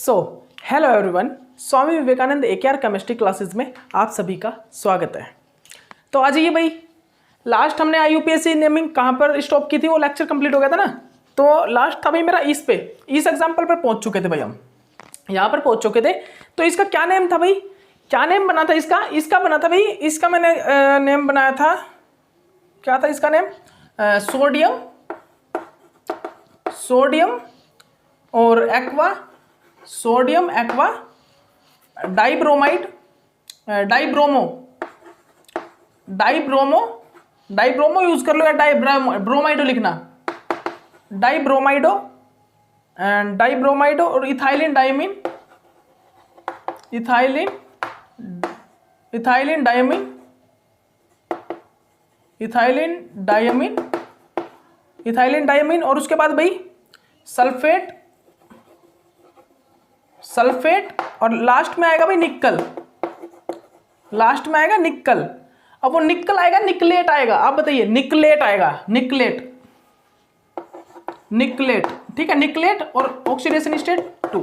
So hello everyone, Swami Vivekananda AKR chemistry classes में आप सभी का स्वागत है। तो आ जाइए भाई, लास्ट हमने IUPAC नेमिंग कहाँ पर स्टॉप की थी, वो लेक्चर कंप्लीट हो गया था ना। तो लास्ट था भाई मेरा इस एग्जाम्पल पर पहुंच चुके थे भाई, हम यहाँ पर पहुंच चुके थे। तो इसका क्या नेम था भाई, क्या नेम बना था इसका बना था भाई, इसका मैंने नेम बनाया था, क्या था इसका नेम, सोडियम और aqua, sodium aqua dibromide, dibromo use कर लो या डाइब्रोमाइडो लिखना, डाइब्रोमाइडो और इथाइलिन डायमीन और उसके बाद भाई सल्फेट और लास्ट में आएगा भाई निक्कल, अब वो निक्कल आएगा, निकलेट आएगा। आप बताइए, निकलेट आएगा, निकलेट, ठीक है, निकलेट और ऑक्सीडेशन स्टेट 2,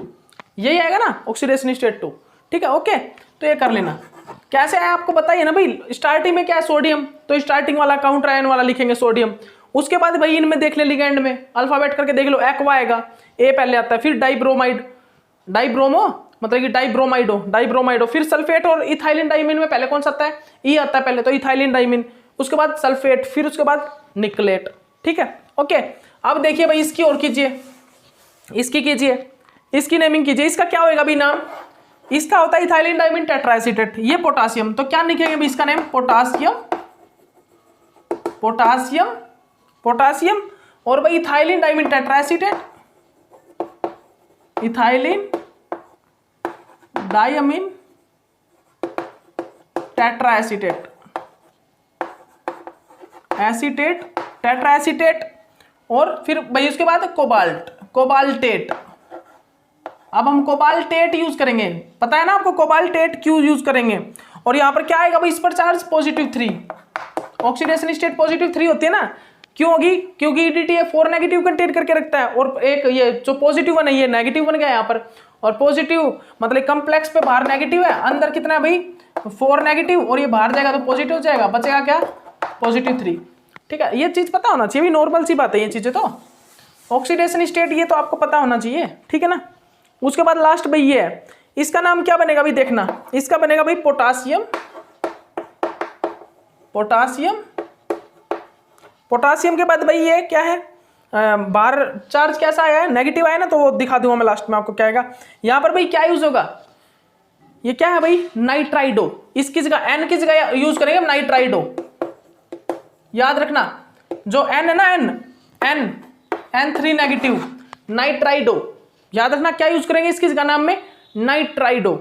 यही आएगा ना, ऑक्सीडेशन स्टेट 2, ठीक है। ओके, तो ये कर लेना। कैसे आया आपको बताइए ना भाई। स्टार्टिंग में क्या है, सोडियम, तो स्टार्टिंग वाला काउंटर आयन वाला लिखेंगे सोडियम। उसके बाद भाई इनमें देख ले, लिगेंड में अल्फाबेट करके देख लो, एक्वा आएगा, ए पहले आता है, फिर डाइब्रोमो मतलब कि डाइब्रोमाइडो, फिर सल्फेट और इथाइलिन डाइमीन में पहले कौन सा आता है, ई आता है पहले, तो इथाइलिन डाइमीन, उसके बाद सल्फेट, फिर उसके बाद निकलेट, ठीक है। ओके, अब देखिए भाई इसकी और कीजिए, इसकी नेमिंग कीजिए। इसका क्या होगा भाई नाम, इसका होता है इथाइलिन डाइमीन टेट्राएसीटेट, ये पोटासियम, तो क्या लिखेंगे भाई इसका नेम, पोटासियम और भाई इथाइलिन डाइमीन टेट्राएसीटेट, इथाइलिन डायमीन टेट्राएसीटेट और फिर भाई उसके बाद कोबाल्टेट। अब हम कोबाल्टेट यूज करेंगे, पता है ना आपको कोबाल्टेट क्यों यूज करेंगे। और यहां पर क्या आएगा भाई, इस पर चार्ज +3, ऑक्सीडेशन स्टेट +3 होती है ना, क्यों होगी, क्योंकि EDTA 4 नेगेटिव कंटेन करके रखता है और एक ये जो पॉजिटिव वन है ये नेगेटिव बन गया यहाँ पर, और पॉजिटिव मतलब कम्प्लेक्स पे बाहर नेगेटिव है, अंदर कितना है भाई 4 नेगेटिव, और ये बाहर जाएगा तो पॉजिटिव हो जाएगा, बचेगा क्या +3, ठीक है। ये चीज पता होना चाहिए, नॉर्मल सी बात है ये चीजें, तो ऑक्सीडेशन स्टेट ये तो आपको पता होना चाहिए, ठीक है ना। उसके बाद लास्ट भाई ये है, इसका नाम क्या बनेगा भाई, देखना, इसका बनेगा भाई पोटासियम के बाद भाई ये क्या है, बाहर चार्ज कैसा आया है, नेगेटिव आया ना, तो वो दिखा दूंगा मैं लास्ट में आपको क्या आएगा। यहां पर भाई क्या यूज होगा, ये क्या है भाई, नाइट्राइडो, इसकी जगह N की जगह यूज करेंगे नाइट्राइडो, याद रखना, जो N है ना, N3 नेगेटिव, नाइट्राइडो, याद रखना क्या यूज करेंगे इसकी जगह नाम में, नाइट्राइडो,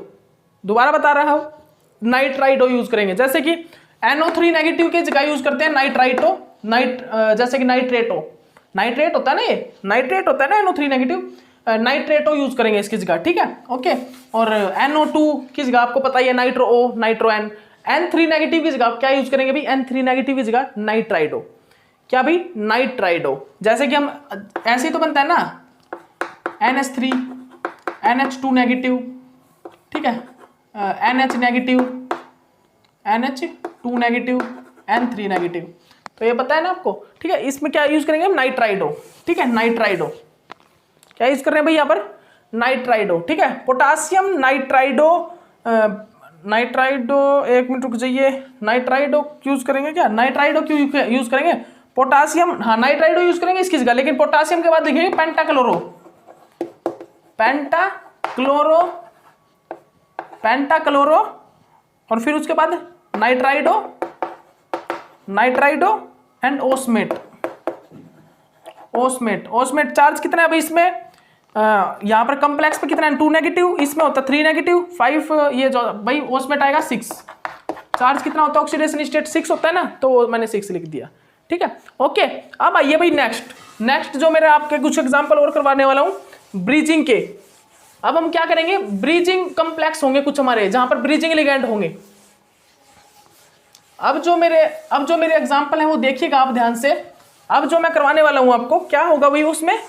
दोबारा बता रहा हूं, नाइट्राइडो यूज करेंगे। जैसे कि NO3 नेगेटिव की जगह यूज करते हैं जैसे कि नाइट्रेट होता है ना, ये नाइट्रेट होता है ना, NO3 नेगेटिव, नाइट्रेटो यूज करेंगे इसकी जगह, ठीक है। ओके, और NO2 की जगह आपको पता ही है नाइट्रो N, N3 नेगेटिव की जगह क्या यूज करेंगे भाई, N3 नेगेटिव की जगह नाइट्राइडो, क्या भाई, नाइट्राइडो। जैसे कि हम ऐसे ही तो बनता है ना, NH3 NH2 नेगेटिव, ठीक है, NH negative NH2 negative N3 negative, तो ये पता है ना आपको, ठीक है। इसमें क्या यूज करेंगे हम, नाइट्राइडो, ठीक है, नाइट्राइडो क्या यूज कर रहे हैं भाई यहाँ पर, नाइट्राइडो, ठीक है। पोटासियम नाइट्राइडो, एक मिनट रुक जाइए, नाइट्राइडो यूज करेंगे क्या, नाइट्राइडो क्यों यूज करेंगे, पोटासियम, हाँ नाइट्राइडो यूज करेंगे इसकी जगह, लेकिन पोटासियम के बाद लिखेंगे पेंटाक्लोरो और फिर उसके बाद नाइट्राइडो एंड ओस्मेट चार्ज कितना है भाई इसमें, यहां पर कॉम्प्लेक्स पे कितना है, 2 नेगेटिव, इसमें होता है 3 नेगेटिव, 5, ये जो भाई ओस्मेट आएगा 6, चार्ज कितना होता है, ऑक्सीडेशन स्टेट 6 होता है ना, तो मैंने 6 लिख दिया, ठीक है। ओके, अब आइए भाई नेक्स्ट जो मेरे आपके कुछ एग्जांपल और करवाने वाला हूं ब्रीजिंग के। अब हम क्या करेंगे, ब्रीजिंग कॉम्प्लेक्स होंगे कुछ हमारे, जहां पर ब्रीजिंग लिगेंड होंगे। अब जो मेरे एग्जांपल है वो देखिएगा आप ध्यान से। अब जो मैं करवाने वाला हूं आपको, क्या होगा भाई उसमें,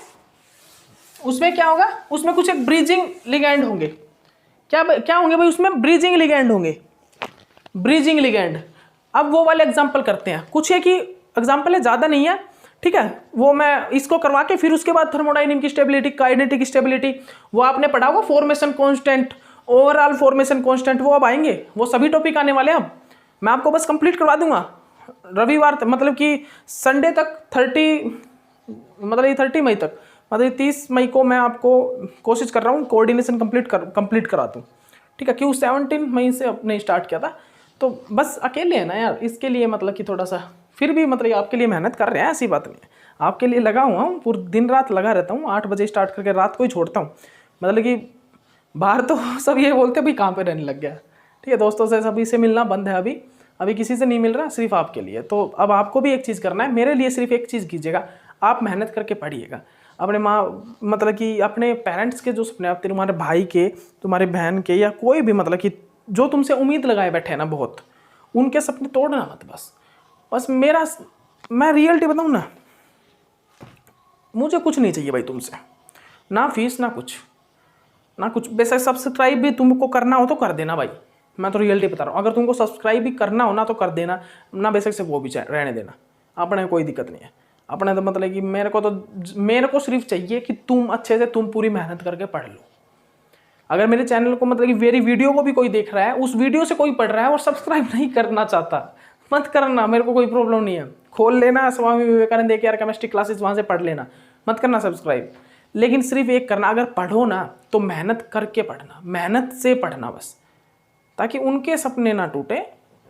उसमें क्या होगा, उसमें कुछ एक ब्रीजिंग लिगैंड होंगे। क्या होंगे भाई उसमें? ब्रीजिंग लिगैंड होंगे, ब्रीजिंग लिगैंड। अब वो वाले एग्जाम्पल करते हैं, कुछ एक ही एग्जाम्पल है, ज़्यादा नहीं है, ठीक है। वो मैं इसको करवा के फिर उसके बाद थर्मोडायनेमिक स्टेबिलिटी, काइनेटिक स्टेबिलिटी, वो आपने पढ़ा होगा, formation constant, overall formation constant, वो अब आएंगे, वो सभी टॉपिक आने वाले हैं। अब मैं आपको बस कंप्लीट करवा दूंगा रविवार मतलब कि संडे तक 30 मई तक, मतलब 30 मई को मैं आपको कोशिश कर रहा हूँ कोऑर्डिनेशन कंप्लीट करा दूँ, ठीक है। क्यों 17 मई से अपने स्टार्ट किया था, तो बस अकेले है ना यार, इसके लिए मतलब कि थोड़ा सा फिर भी मतलब आपके लिए मेहनत कर रहे हैं, ऐसी बात नहीं है, आपके लिए लगा हुआ हूँ, पूरे दिन रात लगा रहता हूँ, 8 बजे स्टार्ट करके रात को ही छोड़ता हूँ। मतलब कि बाहर तो सब ये बोलते हैं भाई कहाँ पे रहने लग गया, ठीक है। दोस्तों से सभी से मिलना बंद है, अभी किसी से नहीं मिल रहा, सिर्फ आपके लिए। तो अब आपको भी एक चीज़ करना है, मेरे लिए सिर्फ एक चीज़ कीजिएगा, आप मेहनत करके पढ़िएगा। अपने माँ मतलब कि अपने पेरेंट्स के जो सपने, आप तुम्हारे भाई के, तुम्हारे बहन के, या कोई भी मतलब कि जो तुमसे उम्मीद लगाए बैठे हैं ना बहुत, उनके सपने तोड़ना मत। बस मैं रियलिटी बताऊँ ना, मुझे कुछ नहीं चाहिए भाई तुमसे, ना फीस ना कुछ। बेशक सब्सक्राइब भी तुमको करना हो तो कर देना भाई, मैं तो रियलिटी बता रहा हूँ। अगर तुमको सब्सक्राइब भी करना हो ना तो कर देना, ना बेशक से वो भी रहने देना, अपने कोई दिक्कत नहीं है। अपने तो मतलब कि मेरे को सिर्फ चाहिए कि तुम अच्छे से तुम पूरी मेहनत करके पढ़ लो। अगर मेरे चैनल को मतलब कि मेरी वीडियो को भी कोई देख रहा है, उस वीडियो से कोई पढ़ रहा है और सब्सक्राइब नहीं करना चाहता, मत करना, मेरे को कोई प्रॉब्लम नहीं है, खोल लेना स्वामी विवेकानंद के केमिस्ट्री क्लासेस, वहाँ से पढ़ लेना, मत करना सब्सक्राइब। लेकिन सिर्फ एक करना, अगर पढ़ो ना तो मेहनत करके पढ़ना, मेहनत से पढ़ना बस, ताकि उनके सपने ना टूटे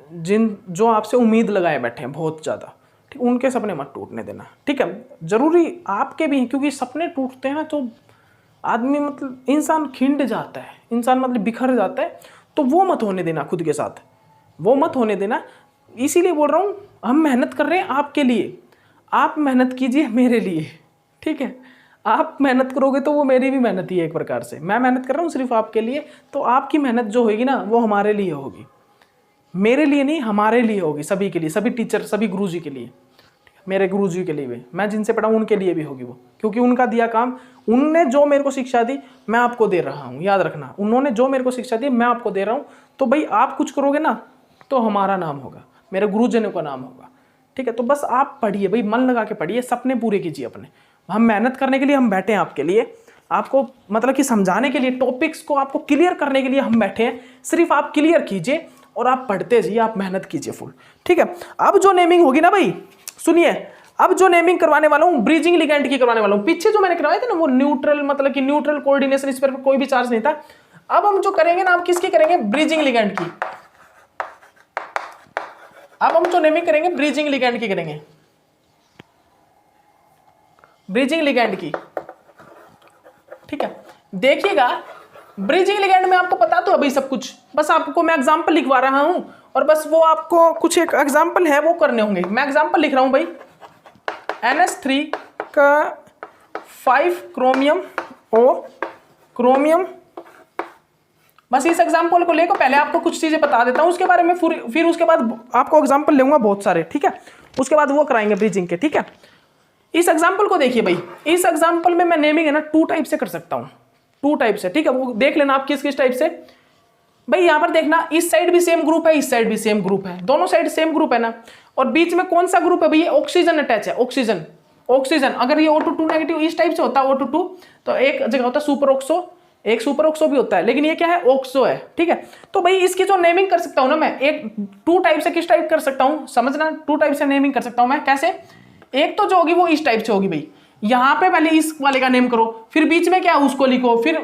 जो आपसे उम्मीद लगाए बैठे हैं बहुत ज़्यादा, ठीक, उनके सपने मत टूटने देना, ठीक है। ज़रूरी आपके भी हैं, क्योंकि सपने टूटते हैं ना तो आदमी मतलब इंसान खिंड जाता है, इंसान मतलब बिखर जाता है, तो वो मत होने देना खुद के साथ, वो मत होने देना। इसीलिए बोल रहा हूँ, हम मेहनत कर रहे हैं आपके लिए, आप मेहनत कीजिए मेरे लिए, ठीक है। आप मेहनत करोगे तो वो मेरी भी मेहनत ही है एक प्रकार से, मैं मेहनत कर रहा हूँ सिर्फ आपके लिए, तो आपकी मेहनत जो होगी ना वो हमारे लिए होगी, मेरे लिए नहीं, हमारे लिए होगी, सभी के लिए, सभी टीचर, सभी गुरुजी के लिए, मेरे गुरुजी के लिए भी, मैं जिनसे पढ़ा हूँ उनके लिए भी होगी वो, क्योंकि उनका दिया काम, उनने जो मेरे को शिक्षा दी मैं आपको दे रहा हूँ, याद रखना, उन्होंने जो मेरे को शिक्षा दी मैं आपको दे रहा हूँ। तो भाई आप कुछ करोगे ना तो हमारा नाम होगा, मेरे गुरुजनों का नाम होगा, ठीक है। तो बस आप पढ़िए भाई, मन लगा के पढ़िए, सपने पूरे कीजिए अपने। हम मेहनत करने के लिए हम बैठे हैं आपके लिए, आपको मतलब कि समझाने के लिए, टॉपिक्स को आपको क्लियर करने के लिए हम बैठे हैं, सिर्फ आप क्लियर कीजिए और आप पढ़ते जाइए, आप मेहनत कीजिए फुल, ठीक है। अब जो नेमिंग होगी ना भाई, सुनिए, अब जो नेमिंग करवाने वाला हूँ ब्रीजिंग लिगैंड की करवाने वाला हूँ। पीछे जो मैंने करवाए थे ना वो न्यूट्रल, मतलब कि न्यूट्रल कोऑर्डिनेशन, इस पर कोई भी चार्ज नहीं था। अब हम जो करेंगे ना, हम किसकी करेंगे? ब्रीजिंग लिगैंड की। अब हम जो नेमिंग करेंगे ब्रीजिंग लिगैंड की करेंगे, ब्रीजिंग लिगैंड की, ठीक है। देखिएगा ब्रीजिंग लिगैंड में आपको पता तो अभी सब कुछ, बस आपको मैं एग्जांपल लिखवा रहा हूं और बस वो आपको कुछ एक एग्जांपल है वो करने होंगे। मैं एग्जांपल लिख रहा हूं भाई, NH3 का 5 क्रोमियम ओ क्रोमियम, बस इस एग्जांपल को लेकर पहले आपको कुछ चीजें बता देता हूं, उसके बारे में फिर उसके बाद आपको एग्जांपल लूंगा बहुत सारे, ठीक है। उसके बाद वो कराएंगे ब्रीजिंग के, ठीक है। इस एग्जांपल को देखिए भाई, इस एग्जांपल में मैं नेमिंग है ना 2 टाइप से कर सकता हूं, 2 टाइप से, ठीक है। वो देख लेना आप किस किस टाइप से। भाई यहां पर देखना, इस साइड भी सेम ग्रुप है, इस साइड भी सेम ग्रुप है, दोनों साइड सेम ग्रुप है ना, और बीच में कौन सा ग्रुप है भाई? ऑक्सीजन अटैच है, ऑक्सीजन। अगर ये O22 नेगेटिव इस टाइप से होता है O22, तो एक जगह होता है सुपर ऑक्सो, एक सुपर ऑक्सो भी होता है, लेकिन ये क्या है? ऑक्सो है, ठीक है। तो भाई इसकी जो नेमिंग कर सकता हूं ना मैं, एक 2 टाइप से किस टाइप कर सकता हूं, समझना, 2 टाइप से नेमिंग कर सकता हूं मैं। कैसे? एक तो जो होगी वो इस टाइप से होगी भाई, यहां पे पहले इस वाले का नेम करो, फिर बीच में क्या उसको लिखो, फिर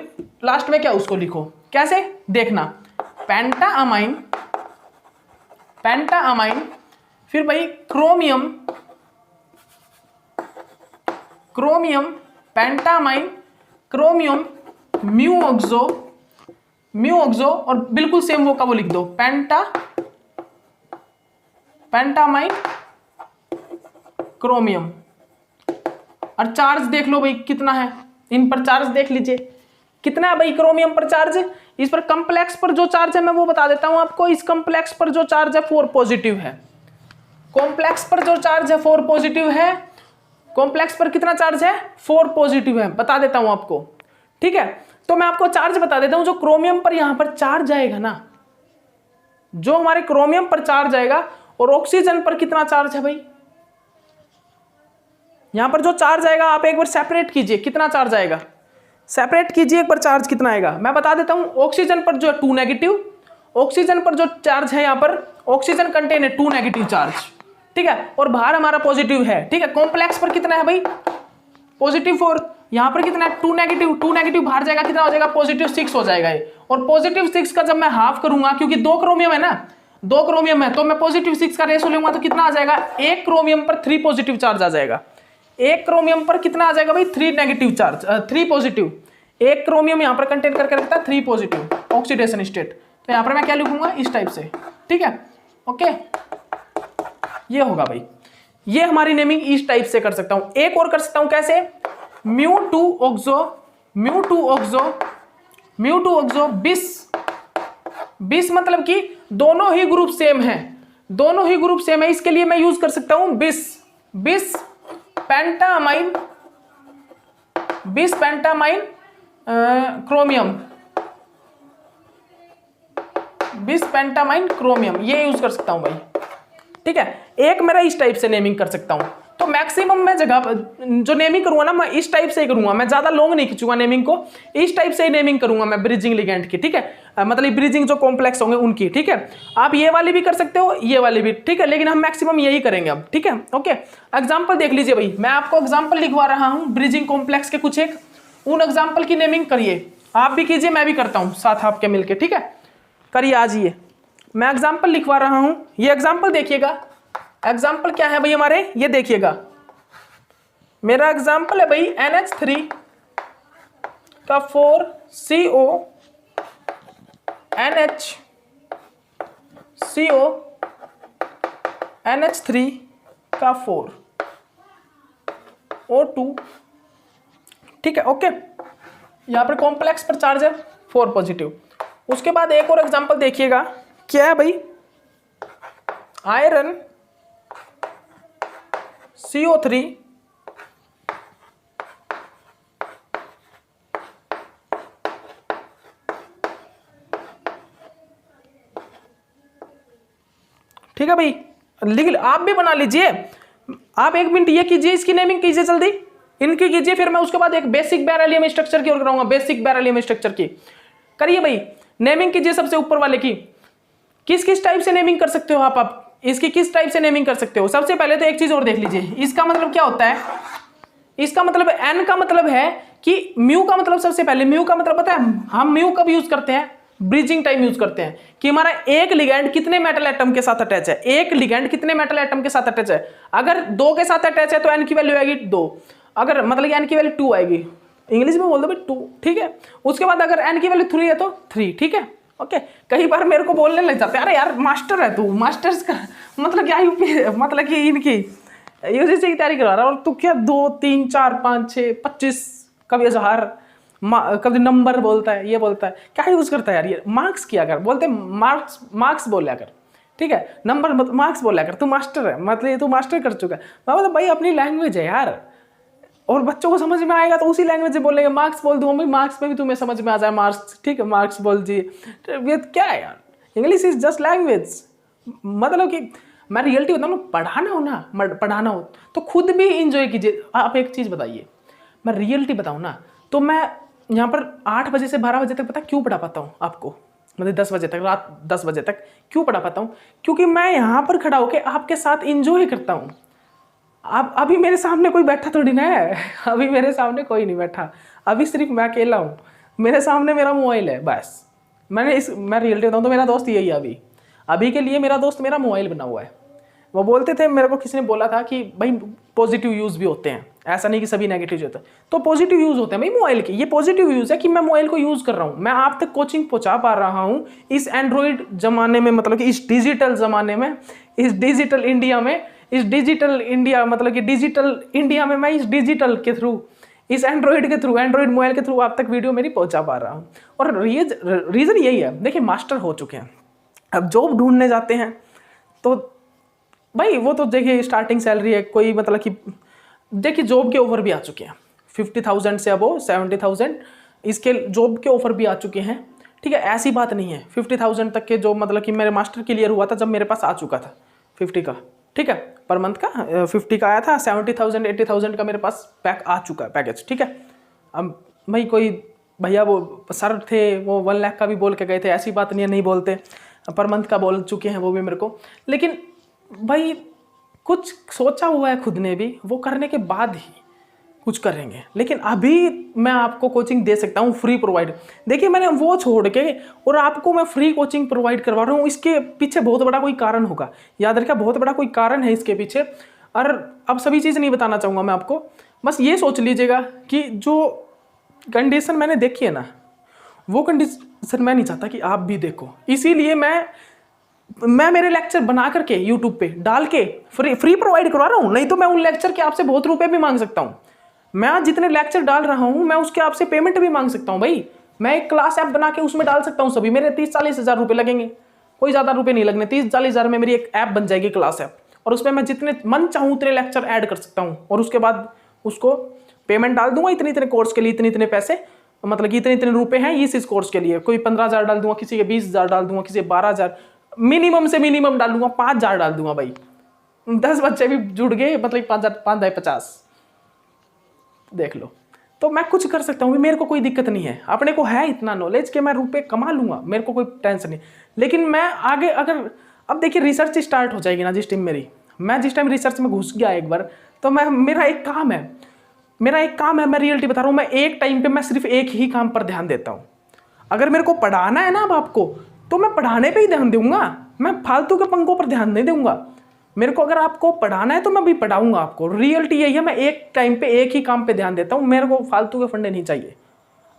लास्ट में क्या उसको लिखो। कैसे? देखना, पेंटाअमाइन, फिर भाई क्रोमियम, पेंटामाइन, क्रोमियम, म्यू ऑक्सो, और बिल्कुल सेम वो का वो लिख दो, पेंटामाइन, क्रोमियम। और चार्ज देख लो भाई कितना है, इन पर चार्ज देख लीजिए कितना है भाई क्रोमियम पर चार्ज। इस पर कॉम्प्लेक्स पर जो चार्ज है मैं वो बता देता हूं आपको, इस कॉम्प्लेक्स पर जो चार्ज है 4 पॉजिटिव है, कॉम्प्लेक्स पर जो चार्ज है 4 पॉजिटिव है, कॉम्प्लेक्स पर कितना चार्ज है, 4 पॉजिटिव है, बता देता हूं आपको, ठीक है। तो मैं आपको चार्ज बता देता हूं, जो क्रोमियम पर यहां पर चार्ज आएगा ना, जो हमारे क्रोमियम पर चार्ज आएगा, और ऑक्सीजन पर कितना चार्ज है भाई, यहां पर जो चार्ज आएगा आप एक बार सेपरेट कीजिए, कितना चार्ज आएगा, सेपरेट कीजिए एक बार, चार्ज कितना आएगा मैं बता देता हूं। ऑक्सीजन पर जो है 2 नेगेटिव, ऑक्सीजन पर जो चार्ज है, यहां पर ऑक्सीजन कंटेन है 2 नेगेटिव चार्ज, ठीक है, और बाहर हमारा पॉजिटिव है, ठीक है। कॉम्प्लेक्स पर कितना है भाई, पॉजिटिव 4, यहां पर कितना है 2 नेगेटिव, 2 नेगेटिव बाहर जाएगा, कितना हो जाएगा, पॉजिटिव 6 हो जाएगा ये। और पॉजिटिव 6 का जब मैं हाफ करूंगा, क्योंकि 2 क्रोमियम है ना, 2 क्रोमियम है, तो मैं पॉजिटिव 6 का रेशो लूंगा तो कितना आ जाएगा, 1 क्रोमियम पर 3 पॉजिटिव चार्ज आ जाएगा, 1 क्रोमियम पर कितना आ जाएगा भाई, 3 नेगेटिव चार्ज, 3 पॉजिटिव, 1 क्रोमियम यहां पर कंटेन करके रखता है 3 पॉजिटिव ऑक्सीडेशन स्टेट, तो यहां पर मैं क्या लिखूंगा, इस टाइप से, ठीक है, ओके, ये होगा भाई। ये हमारी नेमिंग इस टाइप से कर सकता हूं। एक और कर सकता हूं, कैसे, μ2 ऑक्सो 20 मतलब कि दोनों ही ग्रुप सेम है, दोनों ही ग्रुप सेम है, इसके लिए मैं यूज कर सकता हूं 20 पेंटामाइन, 20 पेंटामाइन क्रोमियम, 20 पेंटामाइन क्रोमियम, ये यूज कर सकता हूं भाई, ठीक है। एक मेरा इस टाइप से नेमिंग कर सकता हूं। तो मैक्सिमम मैं जगह जो नेमिंग करूंगा ना, मैं इस टाइप से ही करूंगा, मैं ज्यादा लॉन्ग नहीं खींचूंगा नेमिंग को, इस टाइप से ही नेमिंग करूंगा मैं ब्रिजिंग लिगेंड की, ठीक है, मतलब ब्रिजिंग जो कॉम्प्लेक्स होंगे उनकी, ठीक है। आप ये वाली भी कर सकते हो, ये वाली भी, ठीक है, लेकिन हम मैक्सिमम यही करेंगे अब, ठीक है, ओके। एग्जाम्पल देख लीजिए भाई, मैं आपको एग्जाम्पल लिखवा रहा हूं ब्रिजिंग कॉम्प्लेक्स के कुछ एक, उन एग्जाम्पल की नेमिंग करिए, आप भी कीजिए, मैं भी करता हूं साथ आपके मिलके, ठीक है, करिए आज ये मैं एग्जाम्पल लिखवा रहा हूं। ये एग्जाम्पल देखिएगा, एग्जाम्पल क्या है भाई हमारे, ये देखिएगा, मेरा एग्जाम्पल है भाई NH3 का 4CO NH3 का 4O2, ठीक है, ओके। यहां पर कॉम्प्लेक्स पर चार्ज है 4 पॉजिटिव। उसके बाद एक और एग्जाम्पल देखिएगा, क्या है भाई, आयरन CO3 ठीक है भाई, लिख, आप भी बना लीजिए, आप 1 मिनट ये कीजिए, इसकी नेमिंग कीजिए जल्दी, इनकी कीजिए, फिर मैं उसके बाद एक बेसिक बेरिलियम स्ट्रक्चर की और कराऊंगा, बेसिक बेरिलियम स्ट्रक्चर की करिए भाई, नेमिंग कीजिए सबसे ऊपर वाले की। किस किस टाइप से नेमिंग कर सकते हो आप इसकी किस टाइप से नेमिंग कर सकते हो। सबसे पहले तो एक चीज और देख लीजिए, इसका मतलब क्या होता है, इसका मतलब n का मतलब है कि म्यू का मतलब, सबसे पहले म्यू का मतलब पता है, हम म्यू कब यूज करते हैं, ब्रिजिंग टाइम यूज करते हैं, कि हमारा एक लिगेंड कितने मेटल एटम के साथ अटैच है, एक लिगेंड कितने मेटल एटम के साथ अटैच है। अगर 2 के साथ अटैच है तो n की वैल्यू आएगी 2, अगर मतलब n की वैल्यू 2 आएगी, इंग्लिश में बोल दो भाई 2, ठीक है। उसके बाद अगर n की वैल्यू 3 है तो 3, ठीक है, ओके। कई बार मेरे को बोलने लग जाते हैं, अरे यार मास्टर है तू, मास्टर्स का मतलब क्या, मतलब कि इनकी यूजीसी की तैयारी करा रहा है, और तू क्या 2 3 4 5 6 25 कभी 1000 कभी नंबर बोलता है, ये बोलता है, क्या यूज करता है यार ये, मार्क्स किया कर, बोलते मार्क्स बोल कर, ठीक है, नंबर मार्क्स बोल कर, तू मास्टर है, मतलब ये तू मास्टर कर चुका है। मैं बोलता भाई अपनी लैंग्वेज है यार, और बच्चों को समझ में आएगा तो उसी लैंग्वेज से बोलेंगे, मार्क्स बोल दूँ भाई, मार्क्स में भी तुम्हें समझ में आ जाए, मार्क्स, ठीक है, मार्क्स बोल जी, ये क्या है यार, इंग्लिश इज जस्ट लैंग्वेज। मतलब कि मैं रियलिटी बताऊँ ना, पढ़ाना हो तो खुद भी इंजॉय कीजिए। आप एक चीज़ बताइए, मैं रियलिटी बताऊँ ना, तो मैं यहाँ पर 8 बजे से 12 बजे तक पता क्यों पढ़ा पाता हूँ आपको, मतलब 10 बजे तक, रात 10 बजे तक क्यों पढ़ा पाता हूँ, क्योंकि मैं यहाँ पर खड़ा होकर आपके साथ इंजॉय करता हूँ। अब अभी मेरे सामने कोई बैठा थोड़ी ना है, अभी मेरे सामने कोई नहीं बैठा, अभी सिर्फ मैं अकेला हूँ, मेरे सामने मेरा मोबाइल है बस। मैं रियलिटी बताऊँ तो मेरा दोस्त यही है, अभी के लिए मेरा दोस्त मेरा मोबाइल बना हुआ है। वो बोलते थे, मेरे को किसी ने बोला था कि भाई पॉजिटिव यूज़ भी होते हैं, ऐसा नहीं कि सभी नेगेटिव होता है, तो पॉजिटिव यूज़ होते हैं भाई मोबाइल के, ये पॉजिटिव यूज़ है कि मैं मोबाइल को यूज़ कर रहा हूँ, मैं आप तक कोचिंग पहुँचा पा रहा हूँ इस एंड्रॉयड ज़माने में, मतलब कि इस डिजिटल ज़माने में, इस डिजिटल इंडिया में, इस डिजिटल इंडिया मतलब कि डिजिटल इंडिया में मैं इस डिजिटल के थ्रू, इस एंड्रॉयड के थ्रू, एंड्रॉयड मोबाइल के थ्रू आप तक वीडियो मेरी पहुँचा पा रहा हूँ। और रीज़न यही है, देखिए मास्टर हो चुके हैं, अब जॉब ढूंढने जाते हैं तो भाई वो तो देखिए स्टार्टिंग सैलरी है, कोई मतलब कि देखिए जॉब के ऑफर भी आ चुके हैं 50,000 से अबो 70,000 इसके जॉब के ऑफर भी आ चुके हैं। ठीक है, ऐसी बात नहीं है 50,000 तक के जो मतलब कि मेरे मास्टर क्लियर हुआ था जब मेरे पास आ चुका था 50 का, ठीक है, पर मंथ का 50 का आया था, 70,000 80,000 का मेरे पास पैक आ चुका है पैकेज। ठीक है, अब भाई कोई भैया वो सर थे वो 1 लाख का भी बोल के गए थे, ऐसी बात नहीं है नहीं बोलते, पर मंथ का बोल चुके हैं वो भी मेरे को। लेकिन भाई कुछ सोचा हुआ है खुद ने भी, वो करने के बाद ही कुछ करेंगे। लेकिन अभी मैं आपको कोचिंग दे सकता हूँ फ्री प्रोवाइड। देखिए मैंने वो छोड़ के और आपको मैं फ्री कोचिंग प्रोवाइड करवा रहा हूँ, इसके पीछे बहुत बड़ा कोई कारण होगा, याद रखिए बहुत बड़ा कोई कारण है इसके पीछे। और अब सभी चीज़ नहीं बताना चाहूँगा मैं आपको, बस ये सोच लीजिएगा कि जो कंडीशन मैंने देखी है ना, वो कंडीशन मैं नहीं चाहता कि आप भी देखो। इसीलिए मैं मेरे लेक्चर बना करके यूट्यूब पे डाल के फ्री प्रोवाइड करवा रहा हूँ। नहीं तो मैं उन लेक्चर के आपसे बहुत रुपए भी मांग सकता हूँ। मैं आज जितने लेक्चर डाल रहा हूँ मैं उसके आपसे पेमेंट भी मांग सकता हूँ भाई। मैं एक क्लास ऐप बना के उसमें डाल सकता हूँ सभी, मेरे 30-40 हज़ार रुपये लगेंगे, कोई ज़्यादा रुपये नहीं लगने। 30-40 हज़ार में मेरी एक ऐप बन जाएगी क्लास ऐप, और उसमें मैं जितने मन चाहूँ उतने लेक्चर ऐड कर सकता हूँ, और उसके बाद उसको पेमेंट डाल दूंगा इतने इतने कोर्स के लिए इतने इतने पैसे, मतलब कि इतने इतने रुपए हैं इस कोर्स के लिए। कोई 15,000 डाल दूंगा, किसी के 20,000 डाल दूंगा, किसी के 12,000, मिनिमम से मिनिमम डाल दूंगा 5,000 डाल दूंगा भाई। 10 बच्चे भी जुड़ गए मतलब 5,000 50 देख लो। तो मैं कुछ कर सकता हूँ, मेरे को कोई दिक्कत नहीं है, अपने को है इतना नॉलेज कि मैं रुपए कमा लूंगा, मेरे को कोई टेंशन नहीं। लेकिन मैं आगे अगर अब देखिए रिसर्च स्टार्ट हो जाएगी ना जिस टाइम मेरी, मैं जिस टाइम रिसर्च में घुस गया एक बार, तो मेरा एक काम है, मैं रियलिटी बता रहा हूँ, मैं एक टाइम पे मैं सिर्फ एक ही काम पर ध्यान देता हूँ। अगर मेरे को पढ़ाना है ना अब आपको, तो मैं पढ़ाने पे ही ध्यान दूंगा, मैं फालतू के पंखों पर ध्यान नहीं दूंगा। मेरे को अगर आपको पढ़ाना है तो मैं भी पढ़ाऊंगा आपको, रियलिटी यही है। मैं एक टाइम पे एक ही काम पे ध्यान देता हूँ, मेरे को फालतू के फंडे नहीं चाहिए।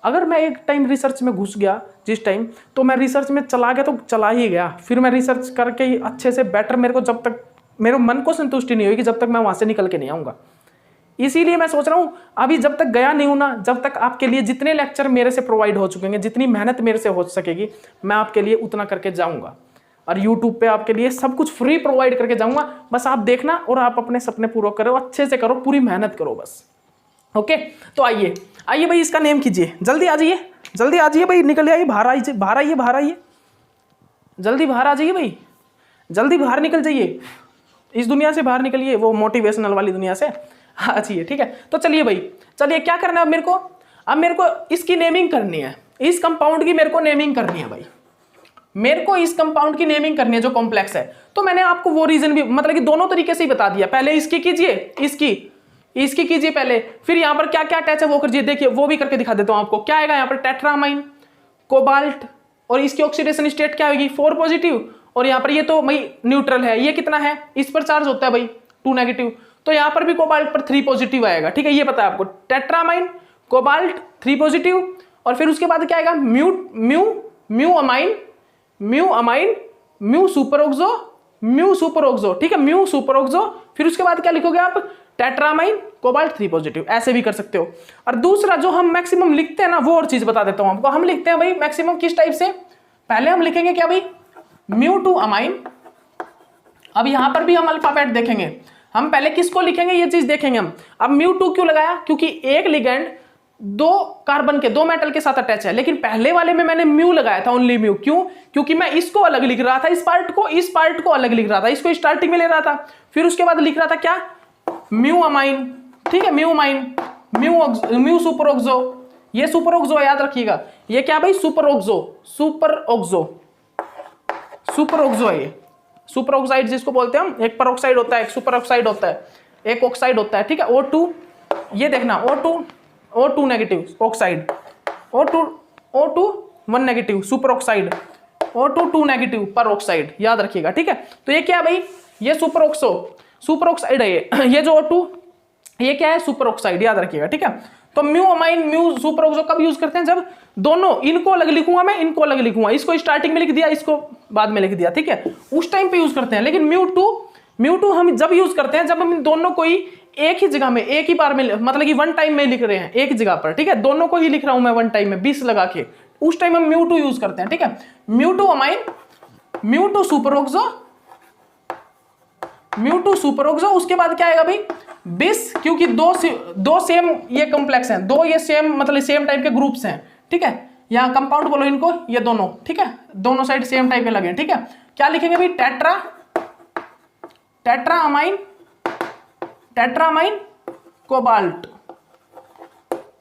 अगर मैं एक टाइम रिसर्च में घुस गया जिस टाइम, तो मैं रिसर्च में चला गया तो चला ही गया, फिर मैं रिसर्च करके ही अच्छे से बेटर, मेरे को जब तक मेरे मन को संतुष्टि नहीं होगी जब तक मैं वहां से निकल के नहीं आऊँगा। इसीलिए मैं सोच रहा हूँ अभी जब तक गया नहीं हूं ना, जब तक आपके लिए जितने लेक्चर मेरे से प्रोवाइड हो चुके हैं, जितनी मेहनत मेरे से हो सकेगी, मैं आपके लिए उतना करके जाऊंगा। और यूट्यूब पे आपके लिए सब कुछ फ्री प्रोवाइड करके जाऊंगा, बस आप देखना और आप अपने सपने पूरे करो, अच्छे से करो, पूरी मेहनत करो बस। ओके, तो आइए भाई इसका नेम कीजिए, जल्दी आ जाइए भाई, निकल आइए, बाहर आइए, जल्दी बाहर आ जाइए भाई, जल्दी बाहर निकल जाइए, इस दुनिया से बाहर निकलिए, वो मोटिवेशनल वाली दुनिया से आ जाइए। ठीक है, तो चलिए भाई, चलिए क्या करना है अब मेरे को इसकी नेमिंग करनी है, इस कंपाउंड की मेरे को नेमिंग करनी है भाई, मेरे को इस कंपाउंड की नेमिंग करनी है जो कॉम्प्लेक्स है। तो मैंने आपको वो रीजन भी मतलब कि दोनों तरीके से ही बता दिया, पहले इसकी कीजिए, इसकी कीजिए पहले, फिर यहाँ पर क्या क्या अटैच है वो करिए। देखिए वो भी करके दिखा देता हूँ आपको। क्या आएगा यहाँ पर, टेट्रामाइन, कोबाल्ट, और इसकी ऑक्सीडेशन स्टेट क्या होगी 4 पॉजिटिव, और यहाँ पर ये तो भाई न्यूट्रल है, ये कितना है, इस पर चार्ज होता है भाई 2 नेगेटिव, तो यहाँ पर भी कोबाल्ट पर 3 पॉजिटिव आएगा। ठीक है, ये पता है आपको, टेट्रामाइन, कोबाल्ट 3 पॉजिटिव, और फिर उसके बाद क्या आएगा, म्यू अमाइन, म्यू सुपरऑक्सो, ठीक है, म्यू सुपरऑक्सो। फिर उसके बाद क्या लिखोगे आप, टेट्रामाइन, कोबाल्ट 3 पॉजिटिव, ऐसे भी कर सकते हो। और दूसरा जो हम मैक्सिमम लिखते हैं ना, वो और चीज बता देता हूं आपको। हम लिखते हैं भाई मैक्सिमम किस टाइप से, पहले हम लिखेंगे क्या भाई, μ2 अमाइन। अब यहां पर भी हम अल्फाबेट देखेंगे, हम पहले किसको लिखेंगे ये चीज देखेंगे हम। अब μ2 क्यों लगाया, क्योंकि एक लिगेंड 2 कार्बन के 2 मेटल के साथ अटैच है, लेकिन पहले वाले में मैंने म्यू लगाया था, ओनली म्यू। क्यों, क्योंकि मैं इसको अलग लिख रहा था, इस पार्ट को अलग लिख रहा था, इसको स्टार्टिंग में ले रहा था, फिर उसके बाद लिख रहा था क्या, म्यू अमाइन। ठीक है, म्यू अमाइन, म्यू सुपरऑक्सो, ये सुपरऑक्सो याद रखिएगा, ये क्या भाई, सुपरऑक्सो है ये, सुपर ऑक्साइड जिसको बोलते हैं हम, एक परऑक्साइड होता है, एक सुपर ऑक्साइड होता है, एक ऑक्साइड होता है। ठीक है, O2, ये देखना O2 negative oxide, O2 1 negative super oxide, O2 2 negative पर ऑक्साइड, याद रखिएगा। ठीक है, तो ये क्या भाई, ये सुपर ऑक्साइड है ये जो O2, ये क्या है, सुपर ऑक्साइड, याद रखिएगा। ठीक है, तो mu amine, mu super oxo कब यूज करते हैं, जब दोनों, इनको अलग लिखूंगा मैं, इनको अलग लिखूंगा, इसको स्टार्टिंग में लिख दिया, इसको बाद में लिख दिया। ठीक है, उस टाइम पे यूज करते हैं। लेकिन म्यू2 हम जब यूज करते हैं जब हम दोनों को ही एक ही जगह में, एक ही बार में, मतलब कि 1 टाइम में लिख रहे हैं एक जगह पर। ठीक है, दोनों को ही लिख रहा हूं मैं 1 टाइम में 20 लगा के, उस टाइम हम म्यू2 यूज करते हैं। ठीक है, म्यू2 अमाइन, म्यू2 सुपर ऑक्सो, उसके बाद क्या आएगा भाई, बिस, क्योंकि दो सेम ये कॉम्प्लेक्स हैं, दो ये सेम मतलब सेम टाइप के ग्रुप्स हैं, ठीक है। यहाँ कंपाउंड बोलो इनको, ये दोनों, ठीक है, दोनों साइड सेम टाइप के लगे, ठीक है। क्या लिखेंगे भाई, टेट्रामाइन कोबाल्ट।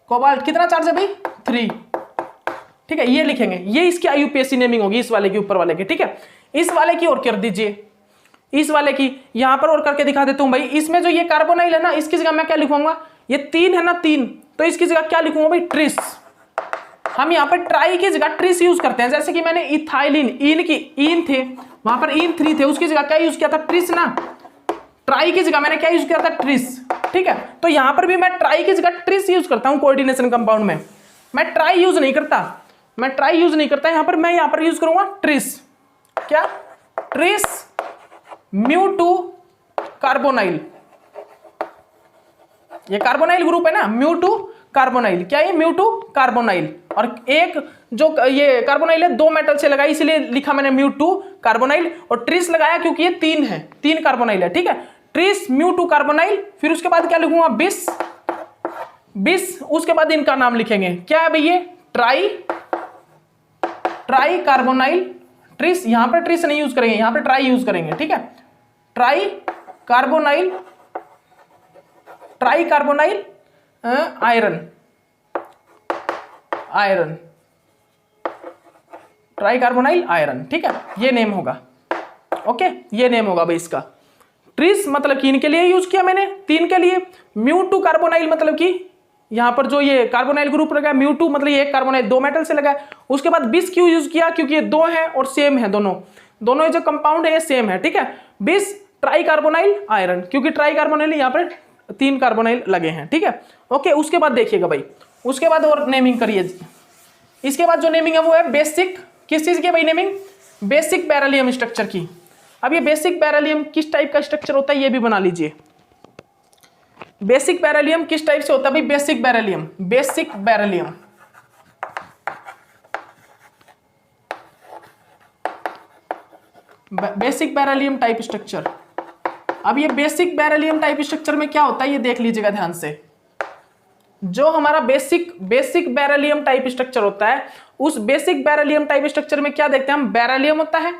कोबाल्ट कितना चार्ज है भाई, 3, ठीक है, ये लिखेंगे। ये इसकी आईयूपीएसी नेमिंग होगी, इस वाले की, ऊपर वाले की, ठीक है। इस वाले की और कर दीजिए, इस वाले की यहां पर और करके दिखा देता हूं भाई। इसमें जो ये कार्बोनाइल है ना, इसकी जगह मैं क्या लिखूंगा, ये 3 है ना, 3, तो इसकी जगह क्या लिखूंगा भाई, ट्रिस। हम यहाँ पर ट्राई की जगह ट्रिस यूज करते हैं। जैसे कि मैंने इथाइलिन, इन थे, वहां पर इन 3 थे, उसकी जगह क्या यूज किया था, ट्रिस ना। ट्राई की जगह मैंने क्या यूज किया था, ट्रिस, ठीक है। तो यहां पर भी मैं ट्राई की जगह ट्रिस यूज करता हूं कोऑर्डिनेशन कंपाउंड में। मैं ट्राई यूज नहीं करता, यहां पर मैं यहां पर यूज करूंगा ट्रिस। क्या, ट्रिस μ2 कार्बोनाइल। ये कार्बोनाइल ग्रुप है ना, μ2 कार्बोनाइल। क्या ये μ2 कार्बोनाइल, और एक जो ये कार्बोनाइल है 2 मेटल से लगाई, इसलिए लिखा मैंने μ2 कार्बोनाइल, और ट्रिस लगाया क्योंकि ये 3 है, 3 कार्बोनाइल है, ठीक है। ट्रिस μ2 कार्बोनाइल, फिर उसके बाद क्या लिखूंगा, बिस, उसके बाद इनका नाम लिखेंगे। क्या है भाई ये, ट्राई कार्बोनाइल ट्रिस। यहां पर ट्रिस नहीं यूज करेंगे, यहां पर ट्राई यूज करेंगे, ठीक है। Try carbonyl iron, try carbonyl iron, ठीक है, ये नेम होगा। ओके, ये नेम होगा भाई इसका। ट्रिस मतलब कि इनके लिए यूज किया मैंने, 3 के लिए। μ2 कार्बोनाइल मतलब कि यहां पर जो ये कार्बोनाइल ग्रुप लगा, μ2 मतलब ये एक कार्बोनाइल 2 मेटल से लगा। उसके बाद बिस क्यों यूज किया, क्योंकि ये 2 है और सेम है, दोनों ये जो कंपाउंड है ये सेम है, ठीक है। बिस ट्राई कार्बोनाइल आयरन, क्योंकि ट्राई कार्बोनाइल यहाँ पर 3 कार्बोनाइल लगे हैं, ठीक है। ओके, उसके बाद देखिएगा भाई, उसके बाद और नेमिंग करिए। इसके बाद जो नेमिंग है वो है बेसिक, किस चीज की भाई नेमिंग, बेसिक बेरिलियम स्ट्रक्चर की। अब ये बेसिक बेरिलियम किस टाइप का स्ट्रक्चर होता है ये भी बना लीजिए। बेसिक बेरिलियम किस टाइप से होता है भाई, बेसिक बेरिलियम टाइप स्ट्रक्चर। अब ये बेसिक बेरिलियम टाइप स्ट्रक्चर में क्या होता है ये देख लीजिएगा ध्यान से। जो हमारा बेसिक बेरिलियम टाइप स्ट्रक्चर होता है, उस बेसिक बेरिलियम टाइप स्ट्रक्चर में क्या देखते हैं हम, बेरिलियम होता है,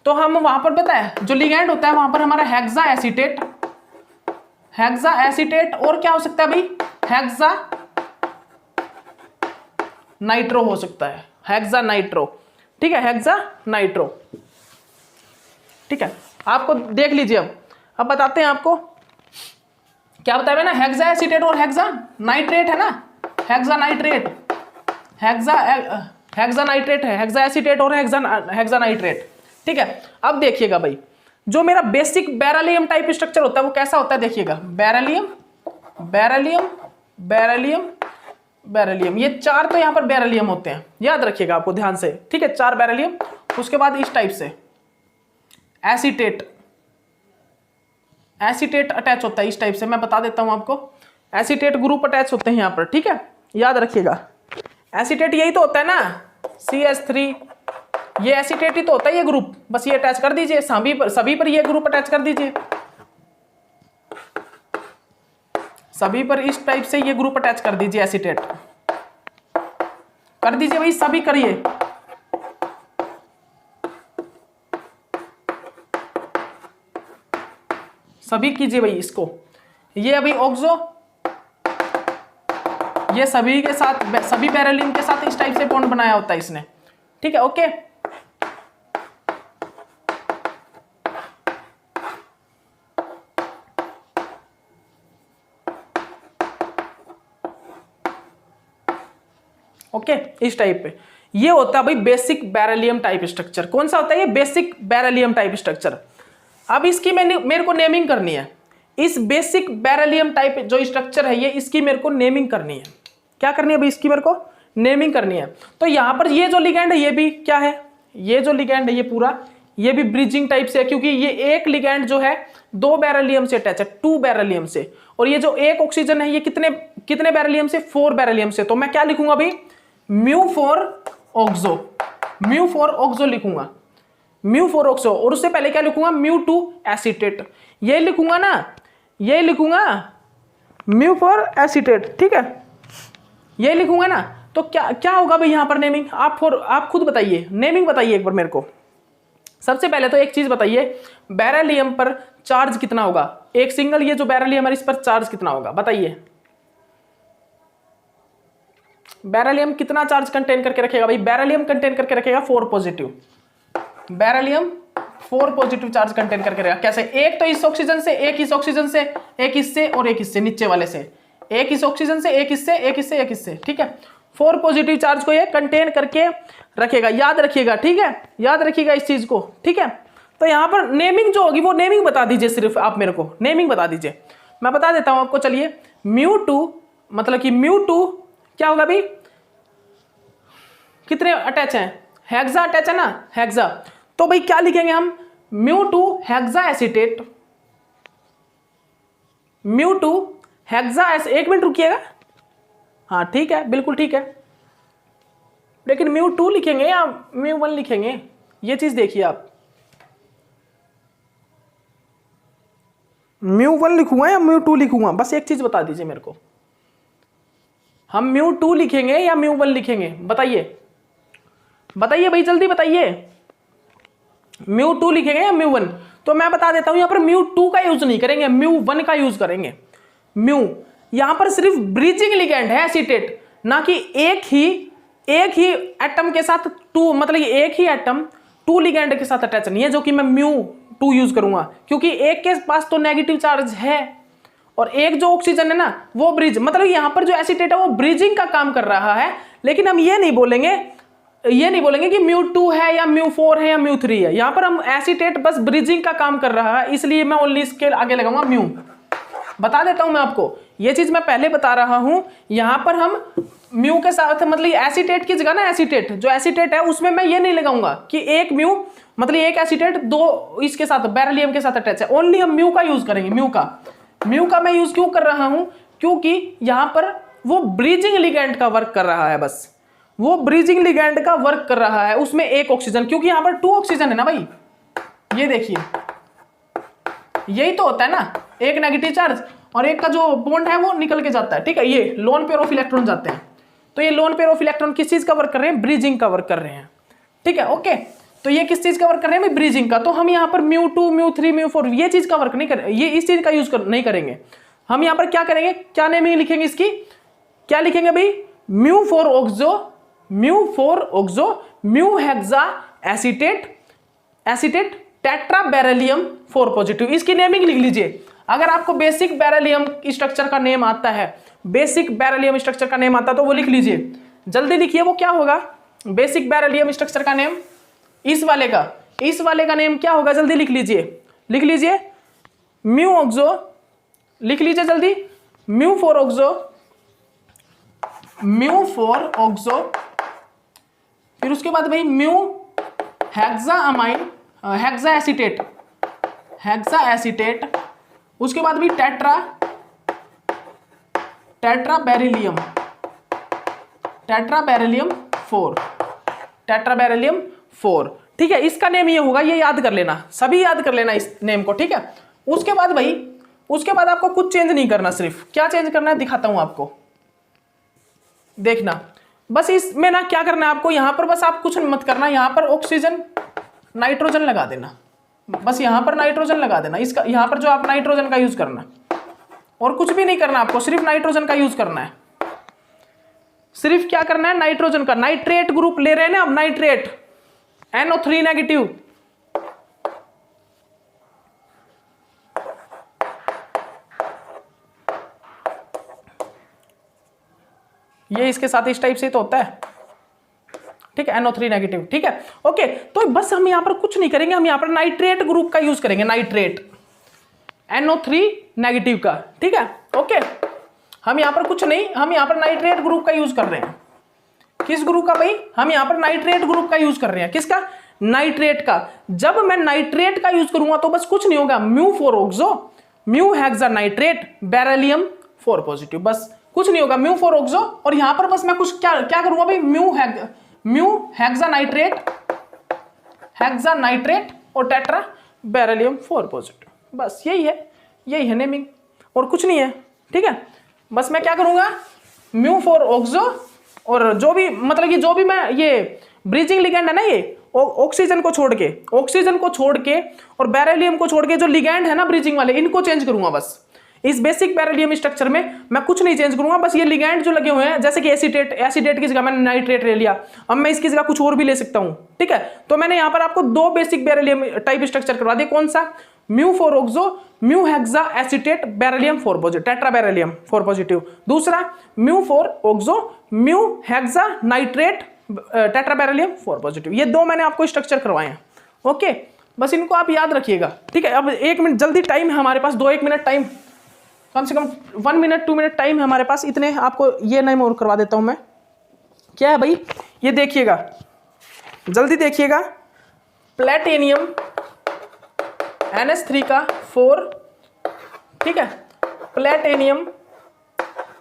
तो हम वहां पर पता है जो लिगैंड होता है वहां पर हमारा हेक्सा एसीटेट, और क्या हो सकता है भाई, हेक्सा नाइट्रो हो सकता है, हेक्सा नाइट्रो, ठीक है, हेक्सा नाइट्रो, ठीक है। आपको देख लीजिए, अब बताते हैं आपको क्या बताया ना, हेक्सा एसीटेट और हेक्सा नाइट्रेट है ना, हेक्सा नाइट्रेट है, हेक्सा एसीटेट और हेक्सा नाइट्रेट, ठीक है। अब देखिएगा भाई, जो मेरा बेसिक बेरिलियम टाइप स्ट्रक्चर होता है वो कैसा होता है, देखिएगा, बेरिलियम, ये 4 तो यहां पर बेरिलियम होते हैं, याद रखिएगा आपको ध्यान से, ठीक है, 4 बेरिलियम। उसके बाद इस टाइप से एसीटेट अटैच होता है, इस टाइप से मैं बता देता हूं आपको, एसीटेट ग्रुप अटैच होते हैं यहां पर, ठीक है, याद रखिएगा। एसीटेट यही तो होता है ना, CH3, ये एसीटेट ही तो होता है ये ग्रुप, बस ये अटैच कर दीजिए, सभी पर ये ग्रुप अटैच कर दीजिए, सभी पर इस टाइप से ये ग्रुप अटैच कर दीजिए, एसीटेट कर दीजिए भाई, सभी करिए। सभी कीजिए भाई इसको। ये अभी ऑक्सो, ये सभी के साथ, सभी बेरिलियम के साथ इस टाइप से बॉन्ड बनाया होता है इसने, ठीक है। ओके, ओके, इस टाइप पे ये होता है भाई बेसिक बेरिलियम टाइप स्ट्रक्चर। कौन सा होता है ये, बेसिक बेरिलियम टाइप स्ट्रक्चर। अब इसकी मेरे को नेमिंग करनी है, इस बेसिक बेरिलियम टाइप जो स्ट्रक्चर है ये, इसकी मेरे को नेमिंग करनी है। क्या करनी है भाई, इसकी मेरे को नेमिंग करनी है। तो यहां पर ये जो लिगैंड है ये भी क्या है, ये जो लिगैंड है ये पूरा, ये भी ब्रिजिंग टाइप से है, क्योंकि ये एक लिगैंड जो है 2 बेरिलियम से अटैच है, 2 बेरिलियम से, और ये जो एक ऑक्सीजन है ये कितने बेरिलियम से, 4 बेरिलियम से। तो मैं क्या लिखूंगा भाई, μ4 ऑक्सो लिखूंगा, μ4 ऑक्सो, और उससे पहले क्या लिखूंगा, μ2 एसीटेट, ये लिखूंगा ना, ये लिखूंगा म्यू फॉर एसीटेट, ठीक है, ये लिखूंगा ना। तो क्या क्या होगा भाई यहाँ पर नेमिंग, आप खुद बताइए, नेमिंग बताइए एक बार मेरे को। सबसे पहले तो एक चीज बताइए, बेरिलियम पर चार्ज कितना होगा, एक सिंगल ये जो बेरिलियम है इस पर चार्ज कितना होगा बताइए। बेरिलियम कितना चार्ज कंटेन करके रखेगा भाई, बेरिलियम कंटेन करके रखेगा 4 positive, beryllium 4 positive charge contain करके रखेगा। कैसे, एक तो इस ऑक्सीजन से, एक इस ऑक्सीजन से, एक इससे और एक इससे, नीचे वाले से, एक इस ऑक्सीजन से, एक इससे, एक इससे, एक इससे, ठीक है। 4 पॉजिटिव चार्ज को ये कंटेन करके रखेगा, याद रखिएगा, ठीक है, याद रखिएगा इस चीज को, ठीक है। तो यहां पर नेमिंग जो होगी वो नेमिंग बता दीजिए, सिर्फ आप मेरे को नेमिंग बता दीजिए, मैं बता देता हूं आपको। चलिए μ2 मतलब कि μ2 क्या होगा भाई, कितने अटैच हैं, हेक्सा अटैच है ना, हेक्सा। तो भाई क्या लिखेंगे हम, μ2 हेक्सा एसीटेट, μ2 हेक्सा एक मिनट रुकिएगा, हाँ ठीक है, बिल्कुल ठीक है, लेकिन μ2 लिखेंगे या μ1 लिखेंगे, ये चीज देखिए आप, μ1 लिखूंगा या μ2 लिखूंगा, बस एक चीज बता दीजिए मेरे को, हम μ2 लिखेंगे या μ1 लिखेंगे, बताइए बताइए भाई, जल्दी बताइए, μ2 लिखेंगे या μ1। तो मैं बता देता हूं यहां पर μ2 का यूज नहीं करेंगे, μ1 का यूज करेंगे। म्यू यहां पर सिर्फ ब्रिजिंग लिगेंड है एसीटेट, ना कि एक ही एटम के साथ टू, मतलब एक ही एटम 2 लिगेंड के साथ अटैच नहीं है, जो कि मैं μ2 यूज करूंगा, क्योंकि एक के पास तो नेगेटिव चार्ज है और एक जो ऑक्सीजन है ना वो ब्रिज, मतलब यहां पर जो एसीटेट है वो ब्रिजिंग का काम कर रहा है। लेकिन हम ये नहीं बोलेंगे कि μ2 है या μ4 है या μ3 है, यहां पर हम एसीटेट बस ब्रिजिंग का काम कर रहा है, इसलिए मैं ओनली इसके आगे लगाऊंगा म्यू। बता देता हूं मैं आपको, ये चीज मैं पहले बता रहा हूं, यहां पर हम म्यू के साथ मतलब एसीटेट की जगह ना, एसीटेट जो एसीटेट है उसमें मैं ये नहीं लगाऊंगा कि एक म्यू मतलब एक एसीटेट 2 इसके साथ बेरिलियम के साथ अटैच है, ओनली हम म्यू का यूज करेंगे। म्यू का मैं यूज क्यों कर रहा हूं, क्योंकि यहां पर वो ब्रिजिंग लिगेंड का वर्क कर रहा है, बस वो ब्रिजिंग लिगेंड का वर्क कर रहा है, उसमें एक ऑक्सीजन, क्योंकि यहां पर 2 ऑक्सीजन है ना भाई, ये देखिए यही तो होता है ना, एक नेगेटिव चार्ज और एक का जो बॉन्ड है वो निकल के जाता है, ठीक है, ये लोन पेयर ऑफ इलेक्ट्रॉन जाते हैं, तो ये लोन पेयर ऑफ इलेक्ट्रॉन किस चीज का वर्क कर रहे हैं, ब्रिजिंग का वर्क कर रहे हैं, ठीक है, ओके। तो ये किस चीज का वर्क कर रहे हैं, ब्रिजिंग का। तो हम यहाँ पर μ2 μ3 μ4 ये चीज का वर्क नहीं करेंगे, ये इस चीज का यूज नहीं करेंगे। हम यहाँ पर क्या करेंगे, क्या नेमिंग लिखेंगे इसकी, क्या लिखेंगे भाई, μ4 oxo mu hexa acetate tetra beryllium 4 positive, इसकी नेमिंग लिख लीजिए। अगर आपको बेसिक बेरिलियम स्ट्रक्चर का नेम आता है, बेसिक बेरिलियम स्ट्रक्चर का नेम आता है तो वो लिख लीजिए, जल्दी लिखिए, वो क्या होगा बेसिक बेरिलियम स्ट्रक्चर का नेम, इस वाले का नेम क्या होगा, जल्दी लिख लीजिए म्यू ऑक्सो, लिख लीजिए जल्दी, μ4 ऑक्सो, फिर उसके बाद भाई म्यू हेक्सा एसीटेट, उसके बाद भी टेट्रा बेरिलियम 4, ठीक है, इसका नेम ये होगा, ये याद कर लेना, सभी याद कर लेना इस नेम को, ठीक है। उसके बाद आपको कुछ चेंज नहीं करना, सिर्फ क्या चेंज करना है दिखाता हूं आपको, देखना, बस इसमें ना क्या करना है आपको, यहां पर बस आप कुछ मत करना, यहां पर ऑक्सीजन नाइट्रोजन लगा देना, बस यहां पर नाइट्रोजन लगा देना, इसका यहां पर जो आप नाइट्रोजन का यूज करना, और कुछ भी नहीं करना आपको, सिर्फ नाइट्रोजन का यूज करना है, सिर्फ क्या करना है, नाइट्रोजन का, नाइट्रेट ग्रुप ले रहे हैं ना अब, नाइट्रेट NO3 नेगेटिव, ये इसके साथ इस टाइप से तो होता है, ठीक है, NO3 नेगेटिव, ठीक है, ओके। तो बस हम यहां पर कुछ नहीं करेंगे, हम यहां पर नाइट्रेट ग्रुप का यूज करेंगे, नाइट्रेट NO3 नेगेटिव का, ठीक है, ओके। हम यहां पर कुछ नहीं, हम यहां पर नाइट्रेट ग्रुप का यूज कर रहे हैं, किस ग्रुप का भाई, हम यहां पर नाइट्रेट ग्रुप का यूज कर रहे हैं, किसका, नाइट्रेट का। जब मैं नाइट्रेट का यूज करूंगा तो बस कुछ नहीं होगा, μ4 oxo mu hexa nitrate beryllium 4 positive, बस कुछ नहीं होगा, μ4 ऑक्सो, और यहां पर बस मैं कुछ क्या करूंगा भाई, म्यू हेक्सा नाइट्रेट और टेट्रा बेरिलियम 4 पॉजिटिव, बस यही है नेमिंग, और कुछ नहीं है, ठीक है। बस मैं क्या करूंगा, म्यू फॉर ऑक्सो, और जो भी मतलब कि जो भी मैं ये ब्रिजिंग लिगेंड है ना, ये ऑक्सीजन को छोड़ के और बेरिलियम को छोड़ के जो लिगेंड है ना ब्रिजिंग वाले, इनको चेंज करूंगा बस। इस बेसिक बेरिलियम स्ट्रक्चर में मैं कुछ नहीं चेंज करूंगा, बस ये लिगेंड जो लगे हुए हैं, जैसे कि एसीटेट की जगह मैंने नाइट्रेट ले लिया, अब मैं इसकी जगह कुछ और भी ले सकता हूं, ठीक है। तो मैंने यहां पर आपको 2 बेसिक बेरिलियम टाइप स्ट्रक्चर करवा दिए। कौन सा, mu four oxo, mu hexa acetate beryllium 4 positive, tetra beryllium 4 positive. दूसरा mu four oxo, mu hexa nitrate tetra beryllium 4 positive. ये 2 मैंने आपको स्ट्रक्चर करवाए हैं, ओके। बस इनको आप याद रखिएगा, ठीक है। अब 1 मिनट जल्दी टाइम है हमारे पास, 2-1 मिनट टाइम, कम से कम 1 मिनट 2 मिनट टाइम है हमारे पास। इतने आपको ये नेम और करवा देता हूं मैं। क्या है भाई, ये देखिएगा, जल्दी देखिएगा। प्लेटिनियम NH3 का 4, ठीक है, प्लेटिनियम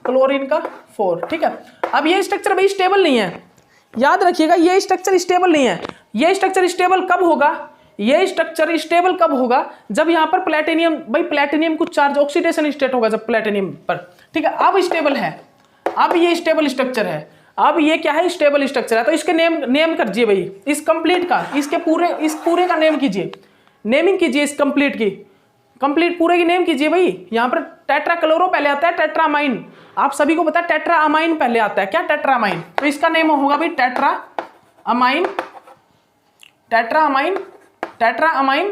क्लोरीन का 4, ठीक है। अब ये स्ट्रक्चर भाई स्टेबल नहीं है, याद रखिएगा, ये स्ट्रक्चर स्टेबल नहीं है। ये स्ट्रक्चर स्टेबल कब होगा, ये स्ट्रक्चर स्टेबल कब होगा, जब यहां पर प्लेटिनियम, भाई प्लेटिनियम कुछ चार्ज ऑक्सीडेशन स्टेट होगा जब प्लेटिनियम पर, ठीक है। अब स्टेबल है, अब ये स्टेबल स्ट्रक्चर है, अब ये क्या है, स्टेबल स्ट्रक्चर है। तो इसके नेम कीजिए भाई, इस कंप्लीट का, इस पूरे का नेम कीजिए, नेमिंग कीजिए इस कंप्लीट की, कंप्लीट पूरे की नेम कीजिए भाई। यहां पर टेट्रा क्लोरो पहले आता है, टेट्रामाइन, आप सभी को पता है टेट्रा अमाइन पहले आता है, क्या, टेट्रामाइन। तो इसका नेम होगा भाई tetra amine, tetra amine, tetra amine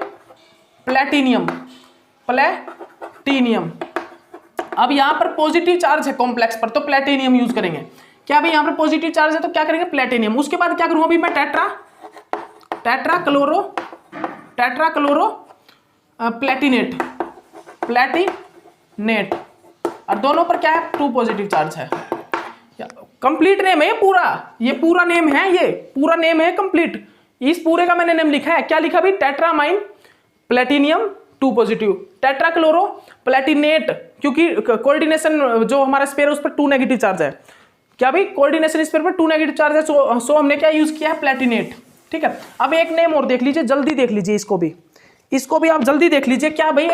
platinum, platinum. अब यहां पर पॉजिटिव चार्ज है कॉम्प्लेक्स पर, तो प्लेटिनियम यूज करेंगे। क्या भाई, यहां पर पॉजिटिव चार्ज है तो क्या करेंगे, प्लेटिनियम। उसके बाद क्या करूंगा अभी मैं, टेट्रा क्लोरो प्लेटिनेट, और दोनों पर क्या है, 2 पॉजिटिव चार्ज है। कंप्लीट नेम है ये पूरा नेम है, ये पूरा नेम है कंप्लीट। इस पूरे का मैंने नेम लिखा है, क्या लिखा भाई, tetraammine platinum 2 positive, tetra chloro platinate, क्योंकि कोऑर्डिनेशन जो हमारा स्पेयर है उस पर 2 नेगेटिव चार्ज है। क्या भाई, कोऑर्डिनेशन स्पेयर पर 2 नेगेटिव चार्ज है, सो हमने क्या यूज किया है, प्लेटिनेट, ठीक है। अब एक नेम और देख लीजिए, जल्दी देख लीजिए, इसको भी आप जल्दी देख लीजिए। क्या भाई,